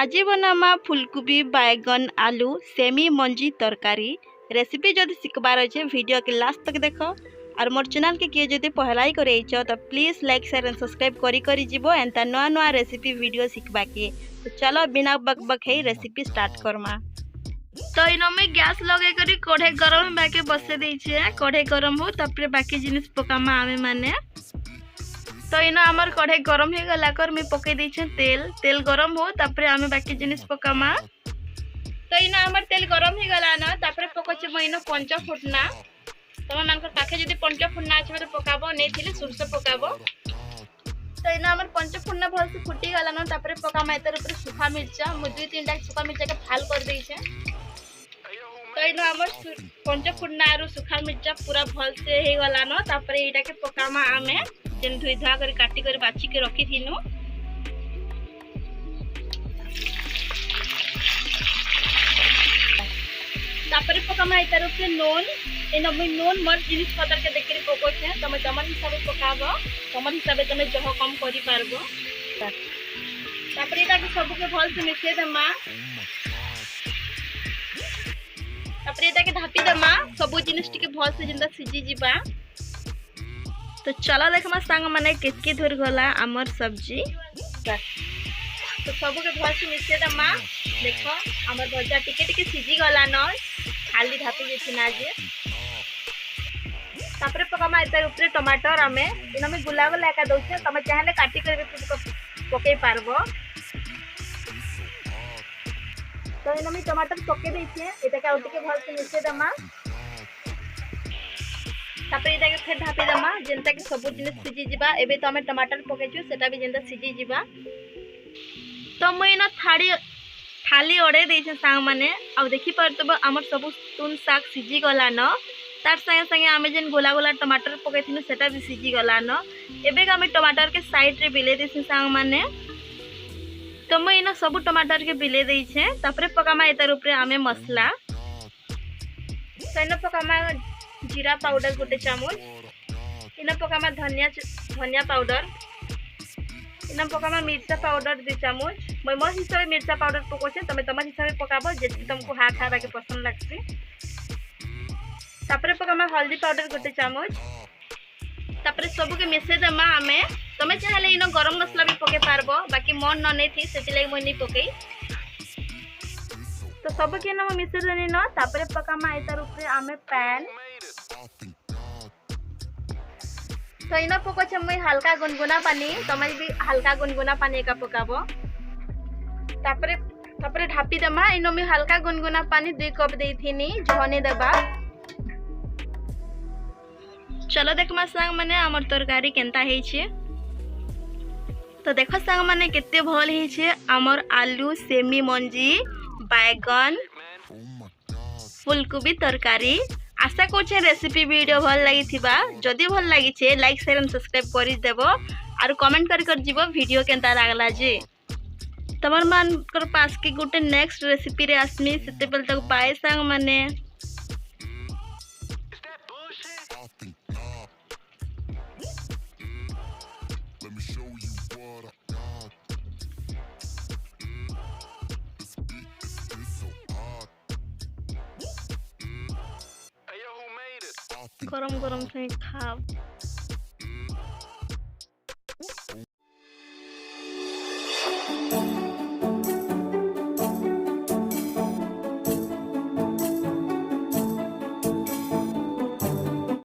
आज बनामा फूलकोबी बैगन आलू सेमी मंजी तरकारी रेसिपी जदि सीखबार अच्छे वीडियो के लास्ट तक देखो और मोर चैनल के किए जदि पहला ही करे तो please like share and subscribe करी जीवो एंता नुआ नुआ रेसिपी वीडियो सीखबा के। तो चलो बिना बक बक है रेसिपी स्टार्ट करमा। तो इन में गैस लगे करी कढ़ाई गरम बाके बसे देछे कढ़ाई गरम हो तापर बाकी जिनिस पकामा आमे माने। तो इन आमर कढ़ाई गरम हो गला कर मैं पके देछे तेल गरम हो तापर आमे बाकी जिनिस पकामा। तो इन आमर तेल गरम हो गला न तापर पकोचे मइनो पंच फुटना तमा मानकर पाखे जदी पंच फुटना आछे तो पकाबो नै थिले सुरसो पकाबो। तो इन आमर पंच फुटना भल से फुटी गला न तापर पकामा एतर ऊपर सूखा मिर्चा मु दुई तीन टा सूखा मिर्चा के फाल कर देछे। तो इन आमर पंच फुटना आरो सूखा मिर्चा पूरा भल से हे गला न तापर एटा के पकामा आमे जेन धुई धुआ कर काटी कर बाची के रखी थिनु। तापर पकामा एतर ऊपर नून इन में नून मर जिनिस पतर के देखि पकोछे तमे तमन हिसाब पकाबो तमन हिसाब तमे जह कम करि पारबो। तापर एटा के सब के भल से मिसे देमा तापर एटा के ढापी देमा सब जिनिस टिके भल से जिंदा सिजी जिबा। तो चलो देखमा सांग माने किसकी धुर गला आमर सब्जी। तो सब के भल से मिसे देमा देखो आमर भजा टिके टिके सिजी गला न खाली ढापी जेछि ना जे। तापर पकामा एतर ऊपर टमाटर आमे इन में गुला गुला एका दोछे तमे चाहले काटी कर पके पारबो। तो इन में टमाटर पके देछे एटा के आउटी के भल से मिसे देमा तापर एटा के फिर ढापी देमा जेंता के सब जिनिस सिजी जिबा। एबे तो हमें टमाटर पकेछु सेटा भी जेंता सिजी जिबा। तो मैं ना थाली ओडे देछे सांग माने अब देखि परतबो हमर सब तुन साग सिजी गला न तार संगे संगे आमे जेन गोला गोला टमाटर पकेथिनु सेटा भी सिजी गला न। एबे का हमें टमाटर के साइड रे बिले देछे सांग माने। तो मैं इन सब टमाटर के बिले देछे तापर पकामा एतर ऊपर आमे मसला सैन पकामा जीरा पाउडर गोटे चामच इन पकामा धनिया पाउडर इन पकामा मिर्चा पाउडर 2 चामच मैं मोर हिसाब मिर्चा पाउडर पकोछे तमे तमर हिसाब पकाबो जेति तुमको हा खाबा के पसंद लागसी। तापर पकामा हल्दी पाउडर गोटे चामच तापर सब के मिसे देमा आमे तमे चाहले इन गरम मसला भी पके पारबो बाकी मन न नै थी सेति लागि मैं नै पकई। तो सब के न मिसे देनी न तापर पकामा एतर ऊपर आमे पैन तो इन पकोछे मैं हल्का गुनगुना पानी तमे भी हल्का गुनगुना पानी का पकाबो। तापर ढापी देमा इन में हल्का गुनगुना पानी 2 कप देथिनी झने देबा। चलो देखमा सांग माने हमर तरकारी केनता हे छे। तो देखो सांग माने केते भल हे छे हमर आलू सेमी मंजी बैगन फूलकोबी तरकारी। आशा करछे रेसिपी वीडियो भल लागि थिबा जदि भल लागि छे लाइक शेयर एंड सब्सक्राइब करि देबो और कमेंट कर जीवो वीडियो केनता लागला जे। तमर मान कर पास के गुटे नेक्स्ट रेसिपी रे आसमी सेते बेल तक बाय सांग माने। गरम गरम से खाओ।